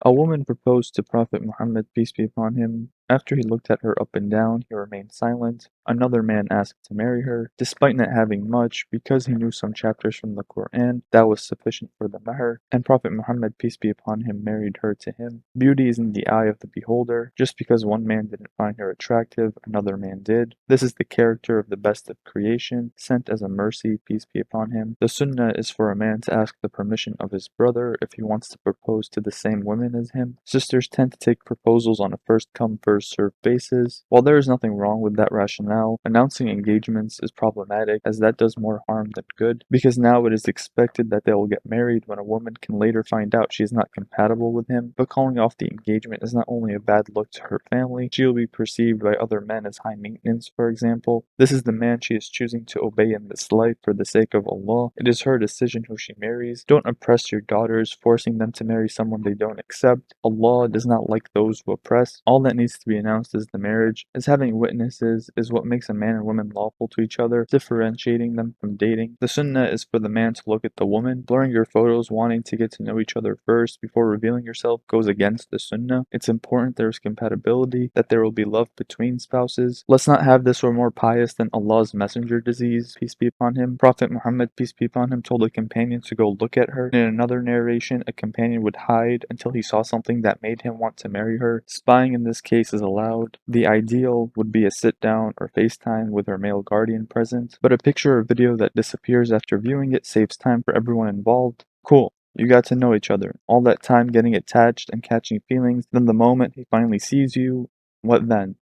A woman proposed to Prophet Muhammad, peace be upon him. After he looked at her up and down, he remained silent. Another man asked to marry her, despite not having much, because he knew some chapters from the Quran that was sufficient for the mahr, and Prophet Muhammad, peace be upon him, married her to him. Beauty is in the eye of the beholder. Just because one man didn't find her attractive, another man did. This is the character of the best of creation, sent as a mercy, peace be upon him. The sunnah is for a man to ask the permission of his brother if he wants to propose to the same women as him. Sisters tend to take proposals on a first come first served basis. While there is nothing wrong with that rationale, announcing engagements is problematic as that does more harm than good, because now it is expected that they will get married when a woman can later find out she is not compatible with him. But calling off the engagement is not only a bad look to her family, she will be perceived by other men as high maintenance, for example. This is the man she is choosing to obey in this life for the sake of Allah. It is her decision who she marries. Don't oppress your daughters, forcing them to marry someone they don't accept. Allah does not like those who oppress. All that needs to be announced is the marriage, as having witnesses is what makes a man and woman lawful to each other, differentiating them from dating. The sunnah is for the man to look at the woman. Blurring your photos, wanting to get to know each other first before revealing yourself goes against the sunnah. It's important there is compatibility, that there will be love between spouses. Let's not have this or more pious than Allah's messenger disease, peace be upon him. Prophet Muhammad, peace be upon him, told a companion to go look at her. In another narration, a companion would hide until he saw something that made him want to marry her. Spying in this case is allowed. The ideal would be a sit down or FaceTime with her male guardian present, but a picture or video that disappears after viewing it saves time for everyone involved. Cool. You got to know each other. All that time getting attached and catching feelings, then the moment he finally sees you, what then?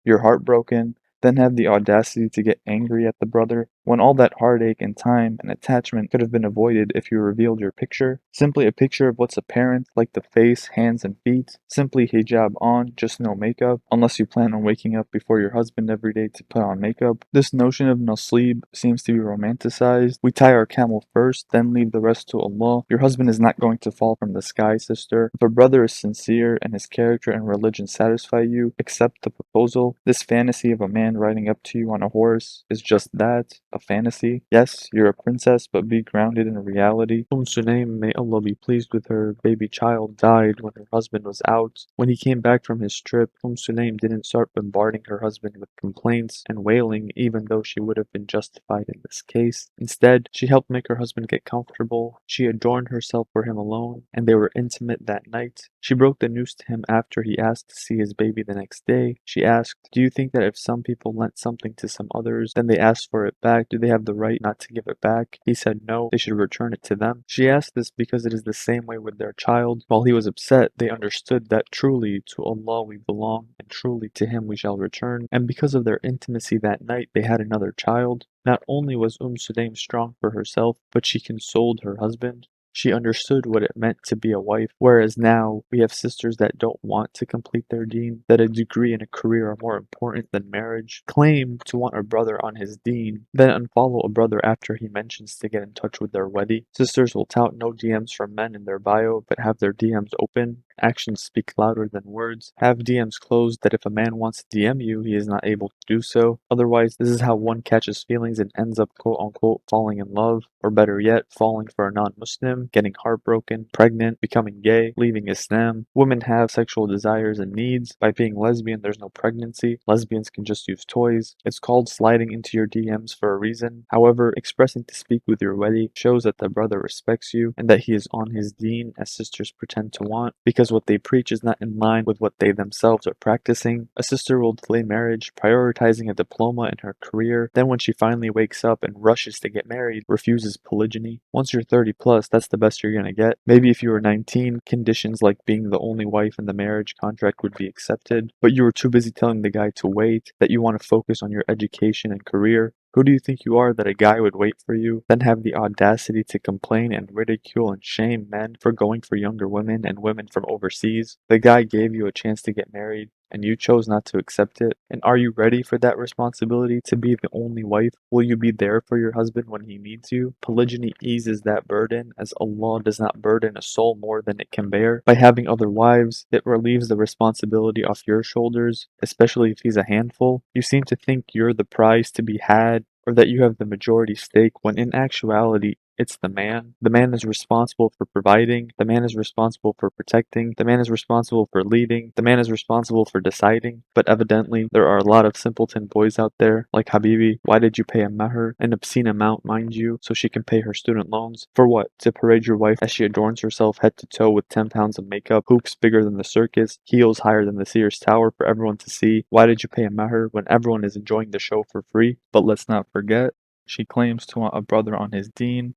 You're heartbroken, then have the audacity to get angry at the brother, when all that heartache and time and attachment could have been avoided if you revealed your picture. Simply a picture of what's apparent, like the face, hands, and feet. Simply hijab on, just no makeup, unless you plan on waking up before your husband every day to put on makeup. This notion of nasleeb seems to be romanticized. We tie our camel first, then leave the rest to Allah. Your husband is not going to fall from the sky, sister. If a brother is sincere and his character and religion satisfy you, accept the proposal. This fantasy of a man riding up to you on a horse is just that, a fantasy. Yes, you're a princess, but be grounded in reality. Sulaim, may Allah be pleased with her, baby child died when her husband was out. When he came back from his trip, Sulaim didn't start bombarding her husband with complaints and wailing, even though she would have been justified in this case. Instead, she helped make her husband get comfortable. She adorned herself for him alone, and they were intimate that night. She broke the news to him after he asked to see his baby the next day. She asked, "Do you think that if some people lent something to some others, then they asked for it back, do they have the right not to give it back?" He said no, they should return it to them. She asked this because it is the same way with their child. While he was upset, they understood that truly to Allah we belong, and truly to Him we shall return. And because of their intimacy that night, they had another child. Not only was Sulaim strong for herself, but she consoled her husband. She understood what it meant to be a wife, whereas now we have sisters that don't want to complete their deen, that a degree and a career are more important than marriage, claim to want a brother on his deen, then unfollow a brother after he mentions to get in touch with their weddy. Sisters will tout no DMs from men in their bio, but have their DMs open. Actions speak louder than words. Have DMs closed that if a man wants to DM you, he is not able to do so. Otherwise, this is how one catches feelings and ends up quote-unquote falling in love, or better yet, falling for a non-Muslim, getting heartbroken, pregnant, becoming gay, leaving Islam. Women have sexual desires and needs. By being lesbian, there's no pregnancy. Lesbians can just use toys. It's called sliding into your DMs for a reason. However, expressing to speak with your weddy shows that the brother respects you and that he is on his deen, as sisters pretend to want, because what they preach is not in line with what they themselves are practicing. A sister will delay marriage, prioritizing a diploma in her career, then when she finally wakes up and rushes to get married, refuses polygyny. Once you're 30 plus, that's the best you're gonna get. Maybe if you were 19, conditions like being the only wife in the marriage contract would be accepted, but you were too busy telling the guy to wait, that you want to focus on your education and career. Who do you think you are that a guy would wait for you, then have the audacity to complain and ridicule and shame men for going for younger women and women from overseas? The guy gave you a chance to get married, and you chose not to accept it. And are you ready for that responsibility to be the only wife? Will you be there for your husband when he needs you? Polygyny eases that burden, as Allah does not burden a soul more than it can bear. By having other wives, it relieves the responsibility off your shoulders, especially if he's a handful. You seem to think you're the prize to be had, or that you have the majority stake, when in actuality, It's the man. The man is responsible for providing. The man is responsible for protecting. The man is responsible for leading. The man is responsible for deciding. But evidently, there are a lot of simpleton boys out there, like Habibi. Why did you pay a meher, an obscene amount, mind you, so she can pay her student loans? For what? To parade your wife as she adorns herself head to toe with 10 pounds of makeup, hoops bigger than the circus, heels higher than the Sears Tower for everyone to see? Why did you pay a meher when everyone is enjoying the show for free? But let's not forget, she claims to want a brother on his deen,